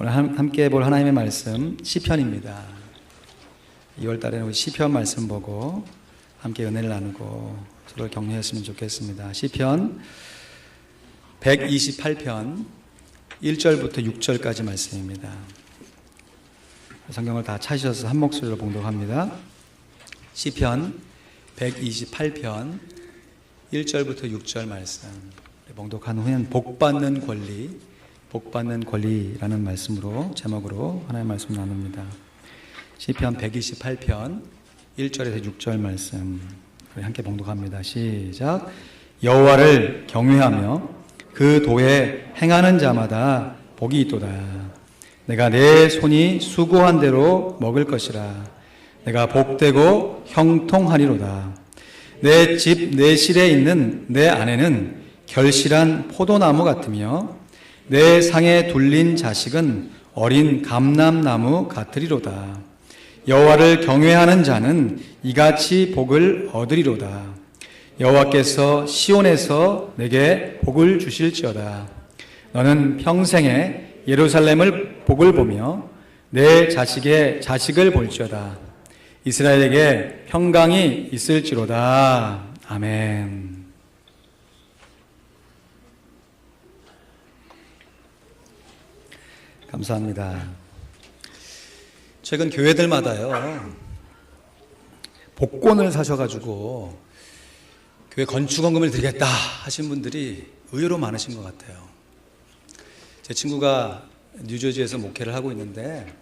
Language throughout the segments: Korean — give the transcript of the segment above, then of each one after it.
오늘 함께 볼 하나님의 말씀 시편입니다. 2월 달에는 우리 시편 말씀 보고 함께 은혜를 나누고 서로 격려했으면 좋겠습니다. 시편 128편 1절부터 6절까지 말씀입니다. 성경을 다 찾으셔서 한 목소리로 봉독합니다. 시편 128편 1절부터 6절 말씀 봉독한 후엔 복받는 권리라는 말씀으로 제목으로 하나님의 말씀 나눕니다. 시편 128편 1절에서 6절 말씀 우리 함께 봉독합니다. 시작. 여호와를 경외하며 그 도에 행하는 자마다 복이 있도다. 내가 내 손이 수고한 대로 먹을 것이라. 내가 복되고 형통하리로다. 내 집 내실에 있는 내 아내는 결실한 포도나무 같으며 내 상에 둘린 자식은 어린 감람나무 같으리로다. 여호와를 경외하는 자는 이같이 복을 얻으리로다. 여호와께서 시온에서 내게 복을 주실지어다. 너는 평생에 예루살렘을 복을 보며 내 자식의 자식을 볼지어다. 이스라엘에게 평강이 있을지로다. 아멘. 감사합니다. 최근 교회들마다요, 복권을 사셔가지고 교회 건축원금을 드리겠다 하신 분들이 의외로 많으신 것 같아요. 제 친구가 뉴저지에서 목회를 하고 있는데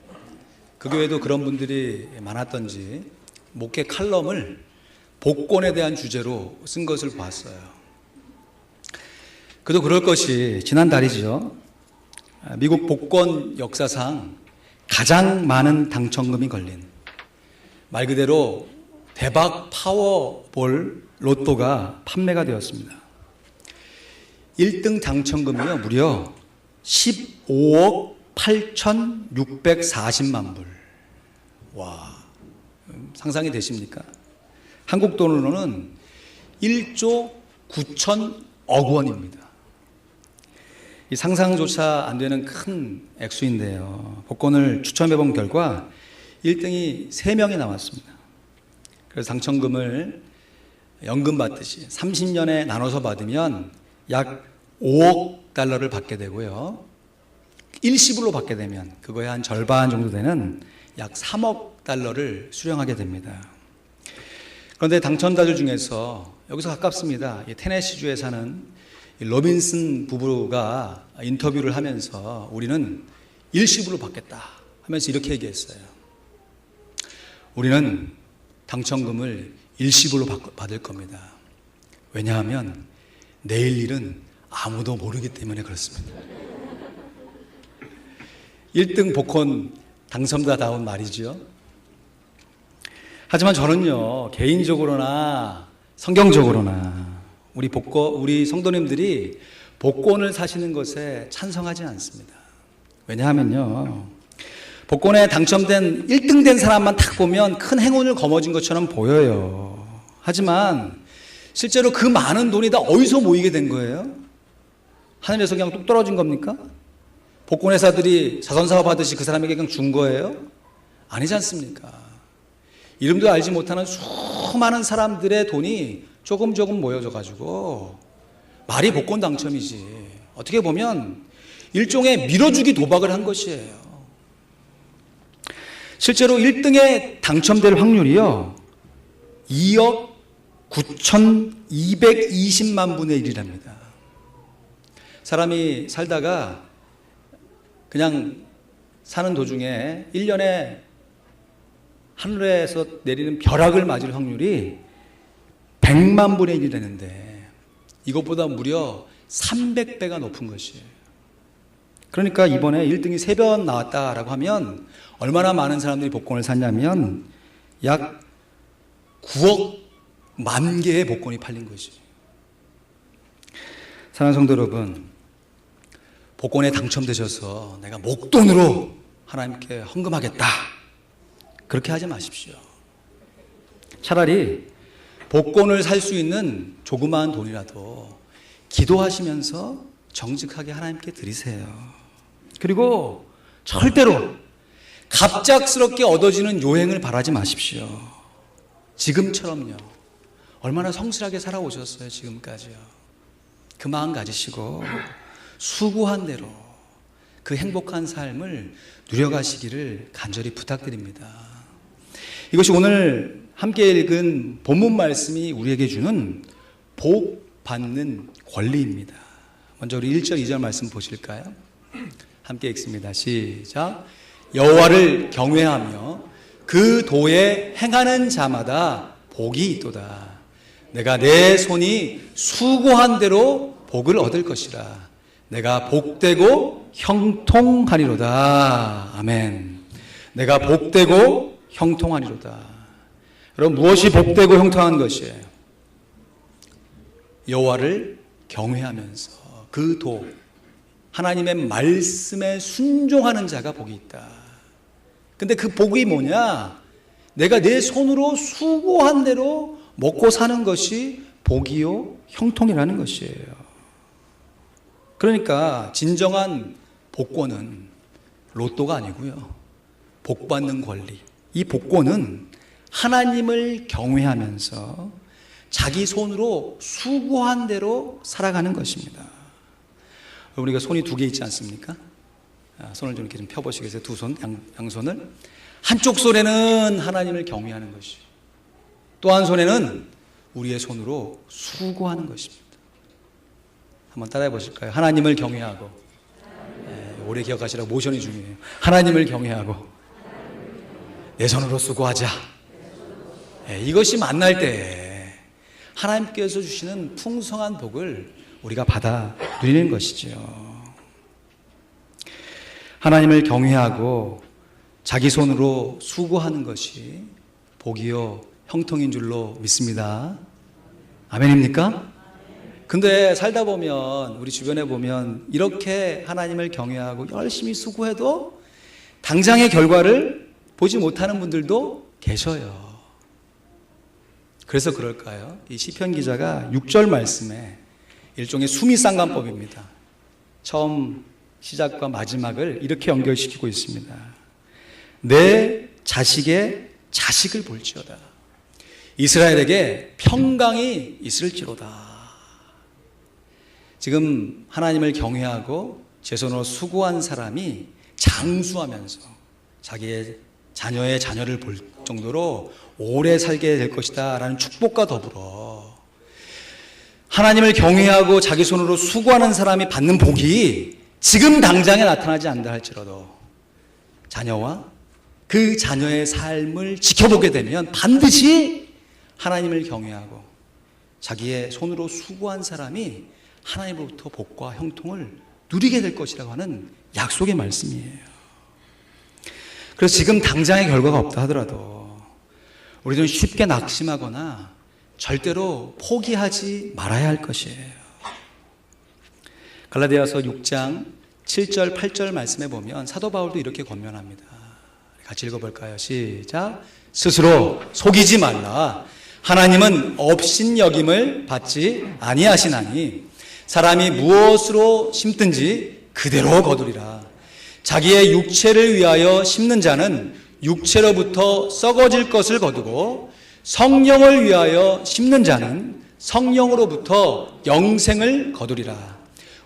그 교회도 그런 분들이 많았던지 목회 칼럼을 복권에 대한 주제로 쓴 것을 봤어요. 그도 그럴 것이 지난달이죠. 미국 복권 역사상 가장 많은 당첨금이 걸린 말 그대로 대박 파워볼 로또가 판매가 되었습니다. 1등 당첨금이요 무려 15억 8,640만 불. 와, 상상이 되십니까? 한국 돈으로는 1조 9천억 원입니다. 이 상상조차 안 되는 큰 액수인데요. 복권을 추첨해 본 결과 1등이 3명이 나왔습니다. 그래서 당첨금을 연금 받듯이 30년에 나눠서 받으면 약 5억 달러를 받게 되고요. 일시불로 받게 되면 그거의 한 절반 정도 되는 약 3억 달러를 수령하게 됩니다. 그런데 당첨자들 중에서 여기서 가깝습니다. 이 테네시주에 사는 로빈슨 부부가 인터뷰를 하면서 우리는 일시불로 받겠다 하면서 이렇게 얘기했어요. 우리는 당첨금을 일시불로 받을 겁니다. 왜냐하면 내일 일은 아무도 모르기 때문에 그렇습니다. 1등 복권 당첨자다운 말이죠. 하지만 저는요, 개인적으로나 성경적으로나 우리 성도님들이 복권을 사시는 것에 찬성하지 않습니다. 왜냐하면요, 복권에 당첨된 1등 된 사람만 딱 보면 큰 행운을 거머쥔 것처럼 보여요. 하지만 실제로 그 많은 돈이 다 어디서 모이게 된 거예요? 하늘에서 그냥 뚝 떨어진 겁니까? 복권회사들이 자선사업 하듯이 그 사람에게 그냥 준 거예요? 아니지 않습니까? 이름도 알지 못하는 수많은 사람들의 돈이 조금 모여져가지고 말이 복권 당첨이지. 어떻게 보면 일종의 밀어주기 도박을 한 것이에요. 실제로 1등에 당첨될 확률이요 2억 9,220만 분의 1이랍니다. 사람이 살다가 그냥 사는 도중에 1년에 하늘에서 내리는 벼락을 맞을 확률이 100만 분의 1이 되는데 이것보다 무려 300배가 높은 것이에요. 그러니까 이번에 1등이 3번 나왔다라고 하면 얼마나 많은 사람들이 복권을 샀냐면 약 9억 만 개의 복권이 팔린 것이에요. 사랑하는 성도 여러분, 복권에 당첨되셔서 내가 목돈으로 하나님께 헌금하겠다 그렇게 하지 마십시오. 차라리 복권을 살 수 있는 조그마한 돈이라도 기도하시면서 정직하게 하나님께 드리세요. 그리고 절대로 갑작스럽게 얻어지는 요행을 바라지 마십시오. 지금처럼요. 얼마나 성실하게 살아오셨어요, 지금까지요. 그 마음 가지시고 수고한 대로 그 행복한 삶을 누려가시기를 간절히 부탁드립니다. 이것이 오늘 함께 읽은 본문 말씀이 우리에게 주는 복 받는 권리입니다. 먼저 우리 1절, 2절 말씀 보실까요? 함께 읽습니다. 시작. 여호와를 경외하며 그 도에 행하는 자마다 복이 있도다. 내가 내 손이 수고한 대로 복을 얻을 것이라. 내가 복되고 형통하리로다. 아멘. 내가 복되고 형통하리로다. 여러분, 무엇이 복되고 형통한 것이에요? 여호와를 경외하면서 그 도, 하나님의 말씀에 순종하는 자가 복이 있다. 근데 그 복이 뭐냐? 내가 내 손으로 수고한 대로 먹고 사는 것이 복이요 형통이라는 것이에요. 그러니까 진정한 복권은 로또가 아니고요, 복받는 권리. 이 복권은 하나님을 경외하면서 자기 손으로 수고한 대로 살아가는 것입니다. 우리가 손이 두 개 있지 않습니까? 손을 좀 이렇게 좀 펴보시겠어요? 두 손, 양손을. 한쪽 손에는 하나님을 경외하는 것이, 또 한 손에는 우리의 손으로 수고하는 것입니다. 한번 따라해 보실까요? 하나님을 경외하고, 오래 기억하시라고 모션이 중요해요. 하나님을 경외하고 내 손으로 수고하자. 이것이 만날 때 하나님께서 주시는 풍성한 복을 우리가 받아 누리는 것이죠. 하나님을 경외하고 자기 손으로 수고하는 것이 복이요 형통인 줄로 믿습니다. 아멘입니까? 근데 살다 보면, 우리 주변에 보면 이렇게 하나님을 경외하고 열심히 수고해도 당장의 결과를 보지 못하는 분들도 계셔요. 그래서 그럴까요? 이 시편 기자가 6절 말씀에 일종의 수미상관법입니다. 처음 시작과 마지막을 이렇게 연결시키고 있습니다. 내 자식의 자식을 볼지어다. 이스라엘에게 평강이 있을지로다. 지금 하나님을 경외하고 제 손으로 수고한 사람이 장수하면서 자기의 자녀의 자녀를 볼 정도로 오래 살게 될 것이다 라는 축복과 더불어 하나님을 경외하고 자기 손으로 수고하는 사람이 받는 복이 지금 당장에 나타나지 않는다 할지라도 자녀와 그 자녀의 삶을 지켜보게 되면 반드시 하나님을 경외하고 자기의 손으로 수고한 사람이 하나님으로부터 복과 형통을 누리게 될 것이라고 하는 약속의 말씀이에요. 그래서 지금 당장의 결과가 없다 하더라도 우리는 쉽게 낙심하거나 절대로 포기하지 말아야 할 것이에요. 갈라디아서 6장 7절 8절 말씀에 보면 사도 바울도 이렇게 권면합니다. 같이 읽어볼까요? 시작. 스스로 속이지 말라. 하나님은 업신여김을 받지 아니하시나니 사람이 무엇으로 심든지 그대로 거두리라. 자기의 육체를 위하여 심는 자는 육체로부터 썩어질 것을 거두고 성령을 위하여 심는 자는 성령으로부터 영생을 거두리라.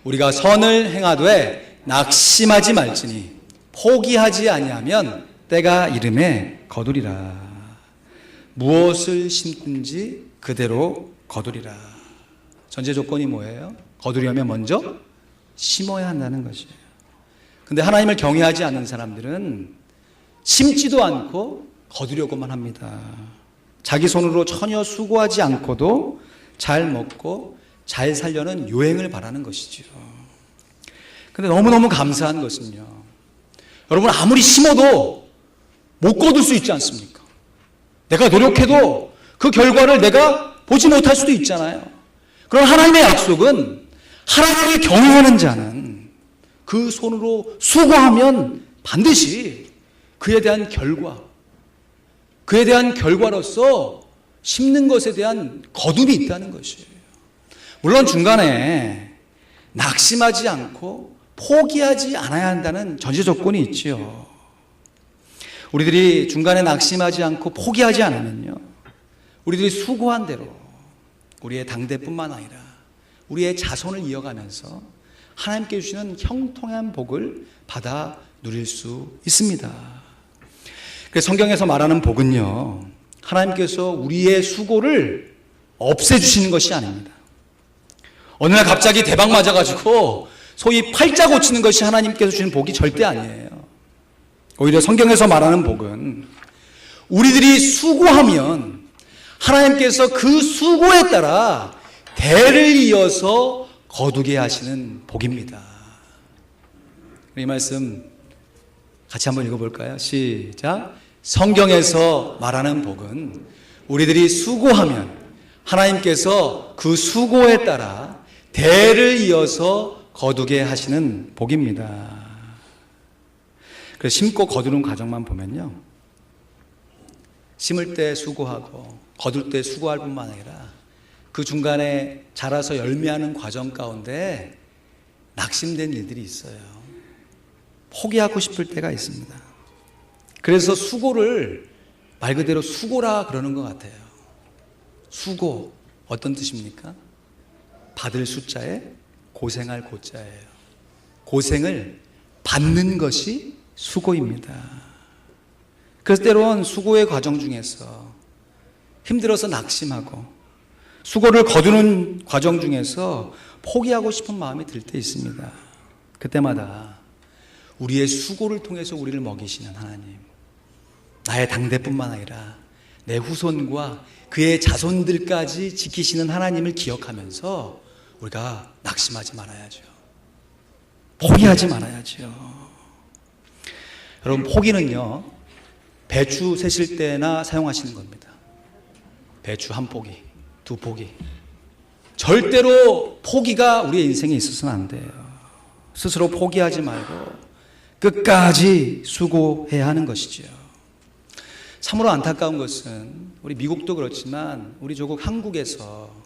우리가 선을 행하되 낙심하지 말지니 포기하지 아니하면 때가 이름에 거두리라. 무엇을 심든지 그대로 거두리라. 전제 조건이 뭐예요? 거두려면 먼저 심어야 한다는 것이에요. 근데 하나님을 경외하지 않는 사람들은 심지도 않고 거두려고만 합니다. 자기 손으로 전혀 수고하지 않고도 잘 먹고 잘 살려는 요행을 바라는 것이죠. 근데 너무너무 감사한 것은요, 여러분 아무리 심어도 못 거둘 수 있지 않습니까? 내가 노력해도 그 결과를 내가 보지 못할 수도 있잖아요. 그럼 하나님의 약속은 하나님을 경외하는 자는 그 손으로 수고하면 반드시 그에 대한 결과, 그에 대한 결과로서 심는 것에 대한 거둠이 있다는 것이에요. 물론 중간에 낙심하지 않고 포기하지 않아야 한다는 전제 조건이 있지요. 우리들이 중간에 낙심하지 않고 포기하지 않으면요, 우리들이 수고한 대로 우리의 당대뿐만 아니라 우리의 자손을 이어가면서 하나님께 주시는 형통한 복을 받아 누릴 수 있습니다. 그래서 성경에서 말하는 복은요, 하나님께서 우리의 수고를 없애주시는 것이 아닙니다. 어느 날 갑자기 대박 맞아가지고 소위 팔자 고치는 것이 하나님께서 주시는 복이 절대 아니에요. 오히려 성경에서 말하는 복은 우리들이 수고하면 하나님께서 그 수고에 따라 대를 이어서 거두게 하시는 복입니다. 이 말씀 같이 한번 읽어볼까요? 시작. 성경에서 말하는 복은 우리들이 수고하면 하나님께서 그 수고에 따라 대를 이어서 거두게 하시는 복입니다. 그래서 심고 거두는 과정만 보면요, 심을 때 수고하고 거둘 때 수고할 뿐만 아니라 그 중간에 자라서 열매하는 과정 가운데 낙심된 일들이 있어요. 포기하고 싶을 때가 있습니다. 그래서 수고를 말 그대로 수고라 그러는 것 같아요. 수고, 어떤 뜻입니까? 받을 숫자에 고생할 고자예요. 고생을 받는 것이 수고입니다. 그래서 때론 수고의 과정 중에서 힘들어서 낙심하고 수고를 거두는 과정 중에서 포기하고 싶은 마음이 들 때 있습니다. 그때마다 우리의 수고를 통해서 우리를 먹이시는 하나님, 나의 당대뿐만 아니라 내 후손과 그의 자손들까지 지키시는 하나님을 기억하면서 우리가 낙심하지 말아야죠. 포기하지 말아야죠. 여러분, 포기는요, 배추 세실 때나 사용하시는 겁니다. 배추 한 포기, 두 포기. 절대로 포기가 우리의 인생에 있어서는 안 돼요. 스스로 포기하지 말고 끝까지 수고해야 하는 것이죠. 참으로 안타까운 것은 우리 미국도 그렇지만 우리 조국 한국에서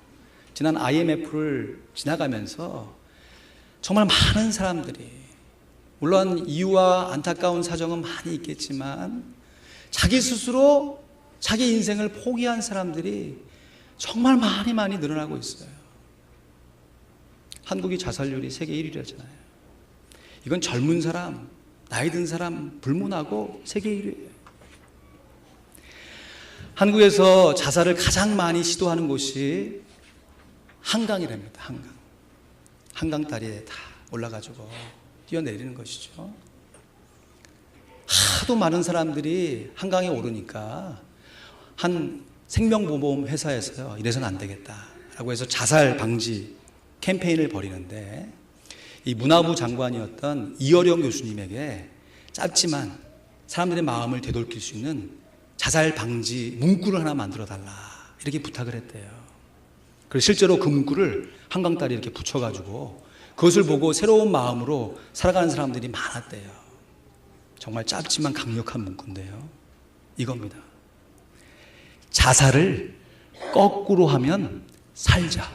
지난 IMF를 지나가면서 정말 많은 사람들이, 물론 이유와 안타까운 사정은 많이 있겠지만 자기 스스로 자기 인생을 포기한 사람들이 정말 많이 늘어나고 있어요. 한국이 자살률이 세계 1위라잖아요. 이건 젊은 사람, 나이 든 사람 불문하고 세계 1위예요. 한국에서 자살을 가장 많이 시도하는 곳이 한강이랍니다. 한강 다리에 다 올라가지고 뛰어내리는 것이죠. 하도 많은 사람들이 한강에 오르니까 한 생명보험 회사에서요, 이래서는 안 되겠다라고 해서 자살 방지 캠페인을 벌이는데, 이 문화부 장관이었던 이어령 교수님에게 짧지만 사람들의 마음을 되돌릴 수 있는 자살 방지 문구를 하나 만들어 달라 이렇게 부탁을 했대요. 그래서 실제로 그 문구를 한강다리에 이렇게 붙여가지고 그것을 보고 새로운 마음으로 살아가는 사람들이 많았대요. 정말 짧지만 강력한 문구인데요, 이겁니다. 자살을 거꾸로 하면 살자.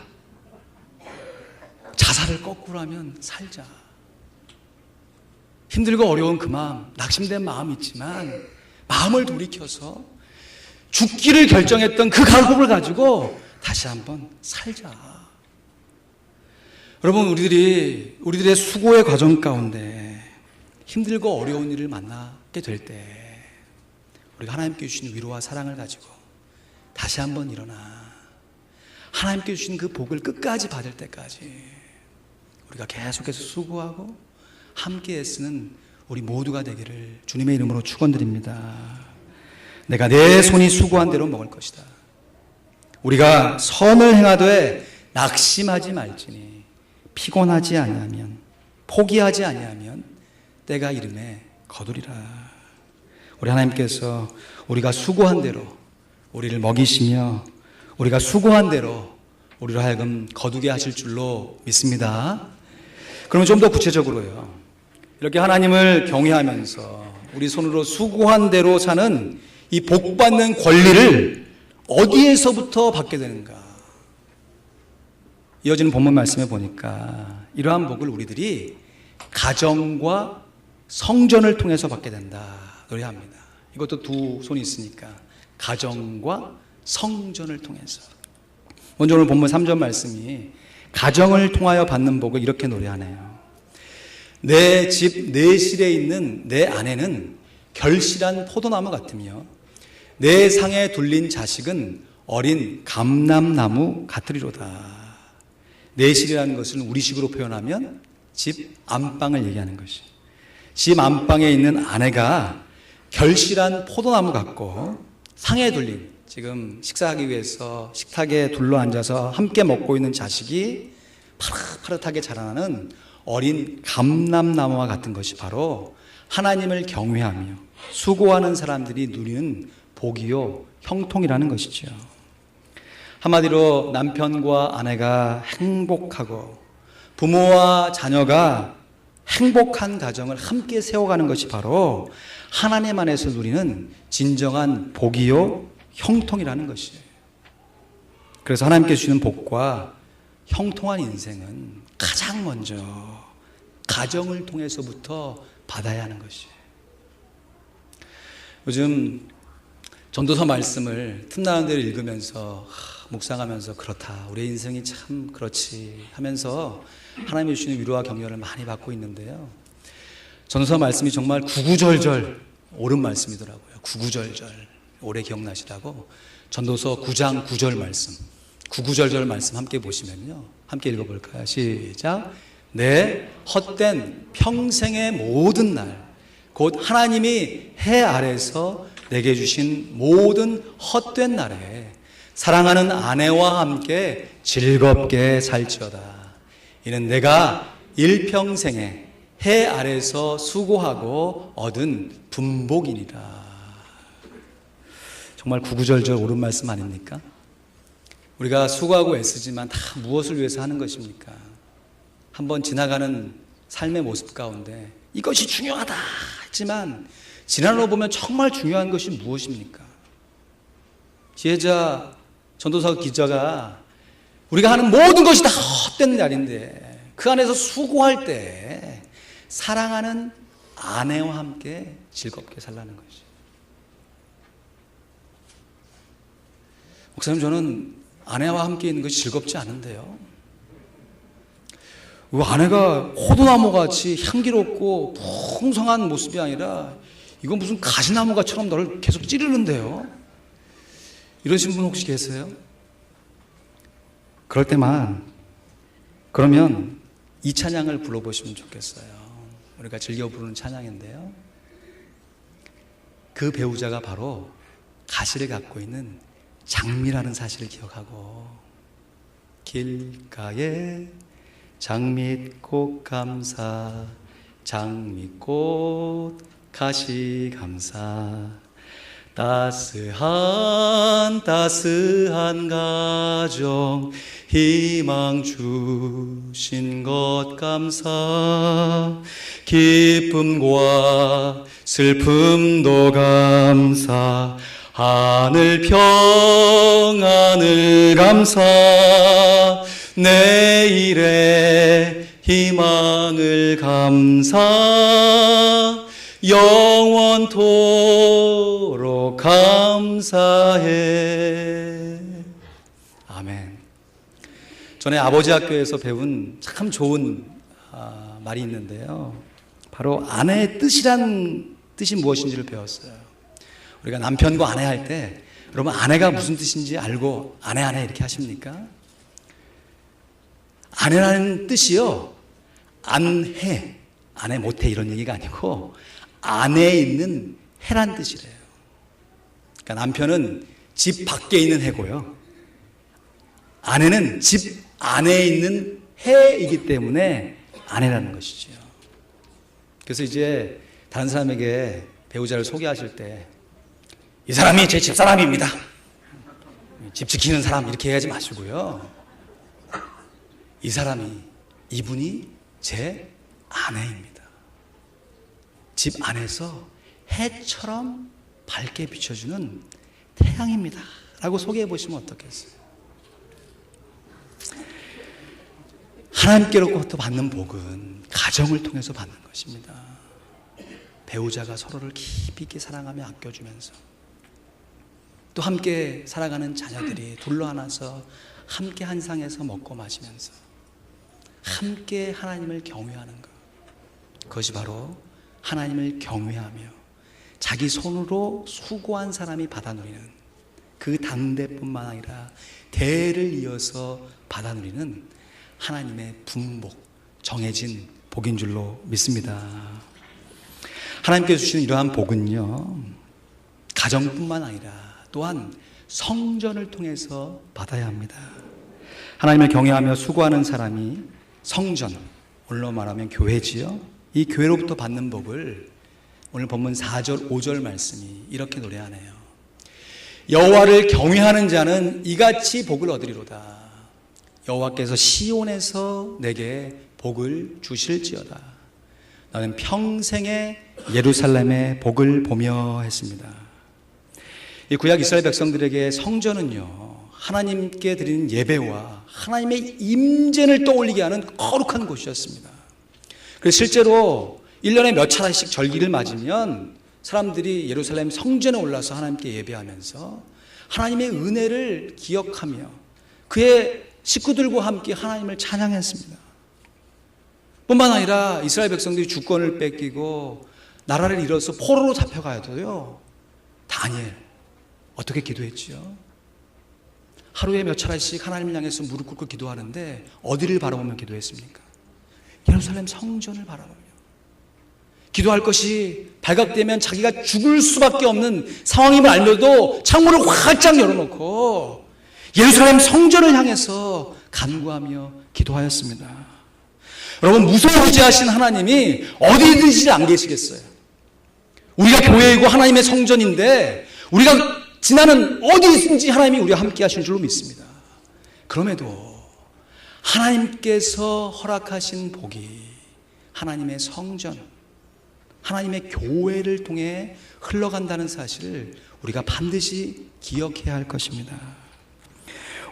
자살을 거꾸로 하면 살자. 힘들고 어려운 그 마음, 낙심된 마음이 있지만 마음을 돌이켜서 죽기를 결정했던 그 각오를 가지고 다시 한번 살자. 여러분, 우리들의 수고의 과정 가운데 힘들고 어려운 일을 만나게 될 때 우리가 하나님께 주신 위로와 사랑을 가지고 다시 한번 일어나 하나님께 주신 그 복을 끝까지 받을 때까지 우리가 계속해서 수고하고 함께 애쓰는 우리 모두가 되기를 주님의 이름으로 축원드립니다. 내가 내 손이 수고한 대로 먹을 것이다. 우리가 선을 행하되 낙심하지 말지니 피곤하지 아니하면, 포기하지 아니하면 때가 이름에 거두리라. 우리 하나님께서 우리가 수고한 대로 우리를 먹이시며 우리가 수고한 대로 우리로 하여금 거두게 하실 줄로 믿습니다. 그러면 좀 더 구체적으로요, 이렇게 하나님을 경외하면서 우리 손으로 수고한 대로 사는 이 복받는 권리를 어디에서부터 받게 되는가? 이어지는 본문 말씀에 보니까 이러한 복을 우리들이 가정과 성전을 통해서 받게 된다 노래합니다. 이것도 두 손이 있으니까 가정과 성전을 통해서. 먼저 오늘 본문 3절 말씀이 가정을 통하여 받는 복을 이렇게 노래하네요. 내 집 내실에 있는 내 아내는 결실한 포도나무 같으며 내 상에 둘린 자식은 어린 감람나무 같으리로다. 내실이라는 것은 우리식으로 표현하면 집 안방을 얘기하는 것이. 집 안방에 있는 아내가 결실한 포도나무 같고 상에 둘린, 지금 식사하기 위해서 식탁에 둘러앉아서 함께 먹고 있는 자식이 파릇파릇하게 자라나는 어린 감람나무와 같은 것이 바로 하나님을 경외하며 수고하는 사람들이 누리는 복이요 형통이라는 것이죠. 한마디로 남편과 아내가 행복하고 부모와 자녀가 행복한 가정을 함께 세워가는 것이 바로 하나님 안에서 누리는 진정한 복이요 형통이라는 것이에요. 그래서 하나님께 주시는 복과 형통한 인생은 가장 먼저 가정을 통해서부터 받아야 하는 것이에요. 요즘 전도서 말씀을 틈나는 대로 읽으면서 묵상하면서 그렇다, 우리의 인생이 참 그렇지 하면서 하나님이 주시는 위로와 격려를 많이 받고 있는데요, 전도서 말씀이 정말 구구절절 옳은 말씀이더라고요. 구구절절 오래 기억나시라고 전도서 9장 9절 말씀, 구구절절 말씀 함께 보시면요, 함께 읽어볼까요? 시작. 내 헛된 평생의 모든 날, 곧 하나님이 해 아래서 내게 주신 모든 헛된 날에 사랑하는 아내와 함께 즐겁게 살지어다. 이는 내가 일평생에 해 아래서 수고하고 얻은 분복이니라. 정말 구구절절 옳은 말씀 아닙니까? 우리가 수고하고 애쓰지만 다 무엇을 위해서 하는 것입니까? 한번 지나가는 삶의 모습 가운데 이것이 중요하다 했지만 지나로 보면 정말 중요한 것이 무엇입니까? 지혜자 전도서 기자가 우리가 하는 모든 것이 다 헛된 날인데 그 안에서 수고할 때 사랑하는 아내와 함께 즐겁게 살라는 것이. 목사님, 저는 아내와 함께 있는 것이 즐겁지 않은데요. 아내가 포도나무같이 향기롭고 풍성한 모습이 아니라 이건 무슨 가시나무가처럼 너를 계속 찌르는데요. 이러신 분 혹시 계세요? 그럴 때만 그러면 이 찬양을 불러보시면 좋겠어요. 우리가 즐겨 부르는 찬양인데요, 그 배우자가 바로 가시를 갖고 있는 장미라는 사실을 기억하고, 길가에 장미꽃 감사, 장미꽃 가시 감사, 따스한 가정 희망 주신 것 감사, 기쁨과 슬픔도 감사, 하늘 평안을 감사, 내일의 희망을 감사, 영원토록 감사해. 아멘. 전에 아버지 학교에서 배운 참 좋은 말이 있는데요, 바로 아내의 뜻이란 뜻이 무엇인지를 배웠어요. 우리가 남편과 아내 할 때 여러분 아내가 무슨 뜻인지 알고 아내 이렇게 하십니까? 아내라는 뜻이요, 안해, 아내 못해 이런 얘기가 아니고 안에 있는 해란 뜻이래요. 그러니까 남편은 집 밖에 있는 해고요, 아내는 집 안에 있는 해이기 때문에 아내라는 것이죠. 그래서 이제 다른 사람에게 배우자를 소개하실 때 이 사람이 제 집사람입니다, 집 지키는 사람 이렇게 얘기하지 마시고요, 이분이 제 아내입니다, 집 안에서 해처럼 밝게 비춰주는 태양입니다 라고 소개해 보시면 어떻겠어요? 하나님께로부터 받는 복은 가정을 통해서 받는 것입니다. 배우자가 서로를 깊이 있게 사랑하며 아껴주면서, 또 함께 살아가는 자녀들이 둘러 안아서 함께 한 상에서 먹고 마시면서 함께 하나님을 경외하는 것, 그것이 바로 하나님을 경외하며 자기 손으로 수고한 사람이 받아 누리는, 그 당대뿐만 아니라 대를 이어서 받아 누리는 하나님의 분복, 정해진 복인 줄로 믿습니다. 하나님께서 주시는 이러한 복은요, 가정뿐만 아니라 또한 성전을 통해서 받아야 합니다. 하나님을 경외하며 수고하는 사람이 성전, 오늘로 말하면 교회지요. 이 교회로부터 받는 복을 오늘 본문 4절 5절 말씀이 이렇게 노래하네요. 여호와를 경외하는 자는 이같이 복을 얻으리로다. 여호와께서 시온에서 내게 복을 주실지어다. 나는 평생에 예루살렘의 복을 보며 했습니다. 이 구약 이스라엘 백성들에게 성전은요, 하나님께 드리는 예배와 하나님의 임재를 떠올리게 하는 거룩한 곳이었습니다. 그래서 실제로 1년에 몇 차례씩 절기를 맞으면 사람들이 예루살렘 성전에 올라서 하나님께 예배하면서 하나님의 은혜를 기억하며 그의 식구들과 함께 하나님을 찬양했습니다. 뿐만 아니라 이스라엘 백성들이 주권을 뺏기고 나라를 잃어서 포로로 잡혀가도요, 다니엘 어떻게 기도했지요? 하루에 몇 차례씩 하나님을 향해서 무릎 꿇고 기도하는데 어디를 바라보며 기도했습니까? 예루살렘 성전을 바라보며. 기도할 것이 발각되면 자기가 죽을 수밖에 없는 상황임을 알면서도 창문을 활짝 열어놓고 예루살렘 성전을 향해서 간구하며 기도하였습니다. 여러분, 무소부지하신 하나님이 어디든지 안 계시겠어요? 우리가 교회이고 하나님의 성전인데 우리가 지나는 어디든지 하나님이 우리와 함께 하실 줄로 믿습니다. 그럼에도 하나님께서 허락하신 복이 하나님의 성전, 하나님의 교회를 통해 흘러간다는 사실을 우리가 반드시 기억해야 할 것입니다.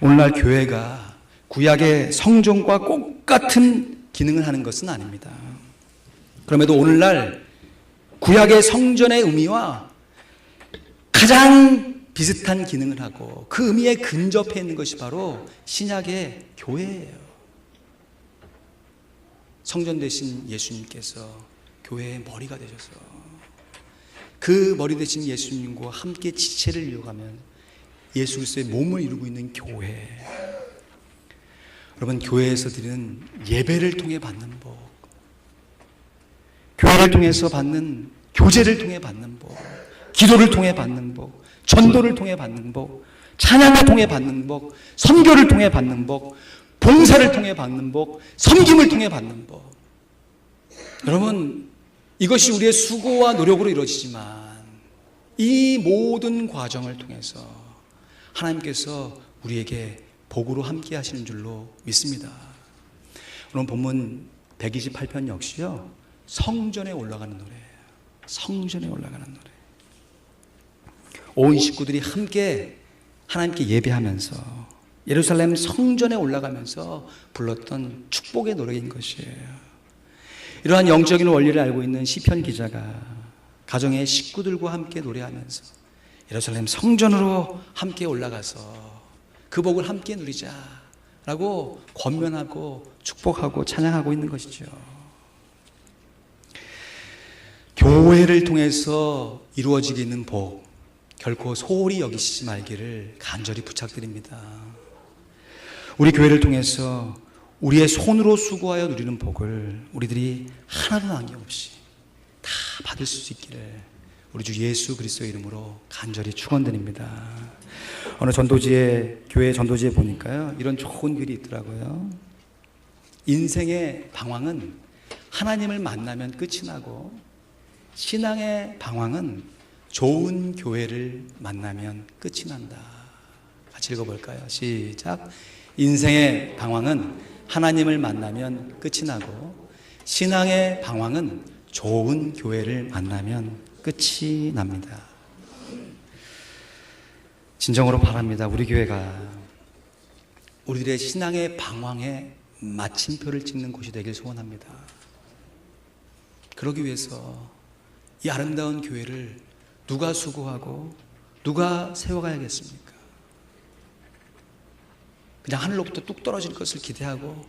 오늘날 교회가 구약의 성전과 똑같은 기능을 하는 것은 아닙니다. 그럼에도 오늘날 구약의 성전의 의미와 가장 비슷한 기능을 하고 그 의미에 근접해 있는 것이 바로 신약의 교회예요. 성전 되신 예수님께서 교회의 머리가 되셔서 그 머리 되신 예수님과 함께 지체를 이어가면 예수 그리스도의 몸을 이루고 있는 교회. 여러분, 교회에서 드리는 예배를 통해 받는 복, 교회를 통해서 받는, 교제를 통해 받는 복, 기도를 통해 받는 복, 전도를 통해 받는 복, 찬양을 통해 받는 복, 선교를 통해 받는 복, 봉사를 통해 받는 복, 섬김을 통해 받는 복. 여러분, 이것이 우리의 수고와 노력으로 이루어지지만 이 모든 과정을 통해서 하나님께서 우리에게 복으로 함께 하시는 줄로 믿습니다. 오늘 본문 128편 역시요, 성전에 올라가는 노래예요. 성전에 올라가는 노래. 온 식구들이 함께 하나님께 예배하면서 예루살렘 성전에 올라가면서 불렀던 축복의 노래인 것이에요. 이러한 영적인 원리를 알고 있는 시편 기자가 가정의 식구들과 함께 노래하면서 예루살렘 성전으로 함께 올라가서 그 복을 함께 누리자라고 권면하고 축복하고 찬양하고 있는 것이죠. 교회를 통해서 이루어지게 있는 복, 결코 소홀히 여기시지 말기를 간절히 부탁드립니다. 우리 교회를 통해서 우리의 손으로 수고하여 누리는 복을 우리들이 하나도 남김없이 다 받을 수 있기를 우리 주 예수 그리스도의 이름으로 간절히 축원드립니다. 어느 전도지에, 교회 전도지에 보니까요, 이런 좋은 글이 있더라고요. 인생의 방황은 하나님을 만나면 끝이 나고 신앙의 방황은 좋은 교회를 만나면 끝이 난다. 같이 읽어볼까요? 시작. 인생의 방황은 하나님을 만나면 끝이 나고 신앙의 방황은 좋은 교회를 만나면 끝이 납니다. 진정으로 바랍니다. 우리 교회가 우리들의 신앙의 방황의 마침표를 찍는 곳이 되길 소원합니다. 그러기 위해서 이 아름다운 교회를 누가 수고하고 누가 세워가야겠습니까? 그냥 하늘로부터 뚝 떨어질 것을 기대하고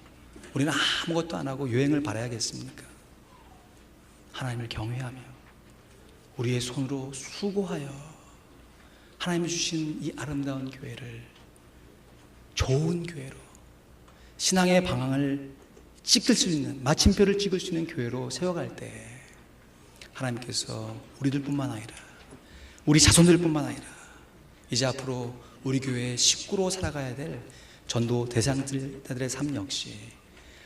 우리는 아무것도 안 하고 유행을 바라야겠습니까? 하나님을 경외하며 우리의 손으로 수고하여 하나님이 주신 이 아름다운 교회를 좋은 교회로, 신앙의 방향을 찍을 수 있는, 마침표를 찍을 수 있는 교회로 세워갈 때 하나님께서 우리들뿐만 아니라 우리 자손들뿐만 아니라 이제 앞으로 우리 교회의 식구로 살아가야 될 전도 대상자들의 삶 역시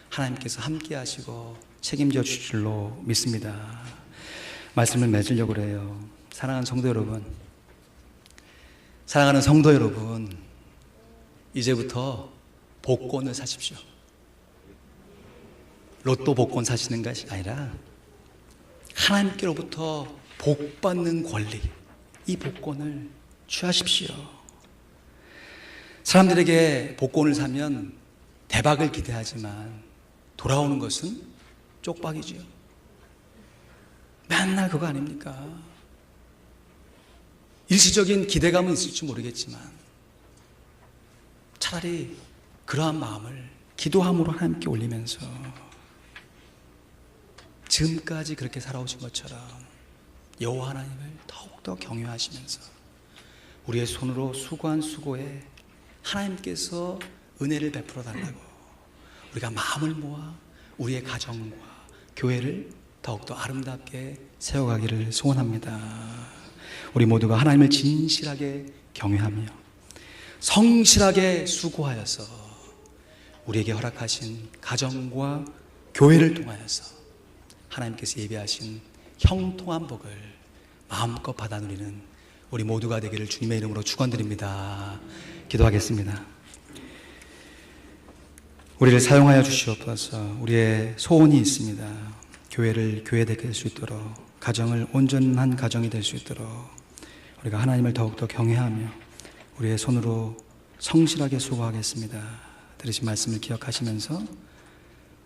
하나님께서 함께 하시고 책임져 주실 줄로 믿습니다. 말씀을 맺으려고 그래요. 사랑하는 성도 여러분, 사랑하는 성도 여러분, 이제부터 복권을 사십시오. 로또 복권 사시는 것이 아니라 하나님께로부터 복받는 권리, 이 복권을 취하십시오. 사람들에게 복권을 사면 대박을 기대하지만 돌아오는 것은 쪽박이지요. 맨날 그거 아닙니까? 일시적인 기대감은 있을지 모르겠지만 차라리 그러한 마음을 기도함으로 하나님께 올리면서 지금까지 그렇게 살아오신 것처럼 여호와 하나님을 더욱더 경외하시면서 우리의 손으로 수고한 수고에 하나님께서 은혜를 베풀어 달라고 우리가 마음을 모아 우리의 가정과 교회를 더욱더 아름답게 세워가기를 소원합니다. 우리 모두가 하나님을 진실하게 경외하며 성실하게 수고하여서 우리에게 허락하신 가정과 교회를 통하여서 하나님께서 예비하신 형통한 복을 마음껏 받아 누리는 우리 모두가 되기를 주님의 이름으로 축원드립니다. 기도하겠습니다. 우리를 사용하여 주시옵소서. 우리의 소원이 있습니다. 교회를 교회되게 될 수 있도록, 가정을 온전한 가정이 될 수 있도록 우리가 하나님을 더욱더 경외하며 우리의 손으로 성실하게 수고하겠습니다. 들으신 말씀을 기억하시면서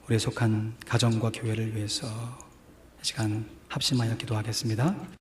우리의 속한 가정과 교회를 위해서 이 시간 합심하여 기도하겠습니다.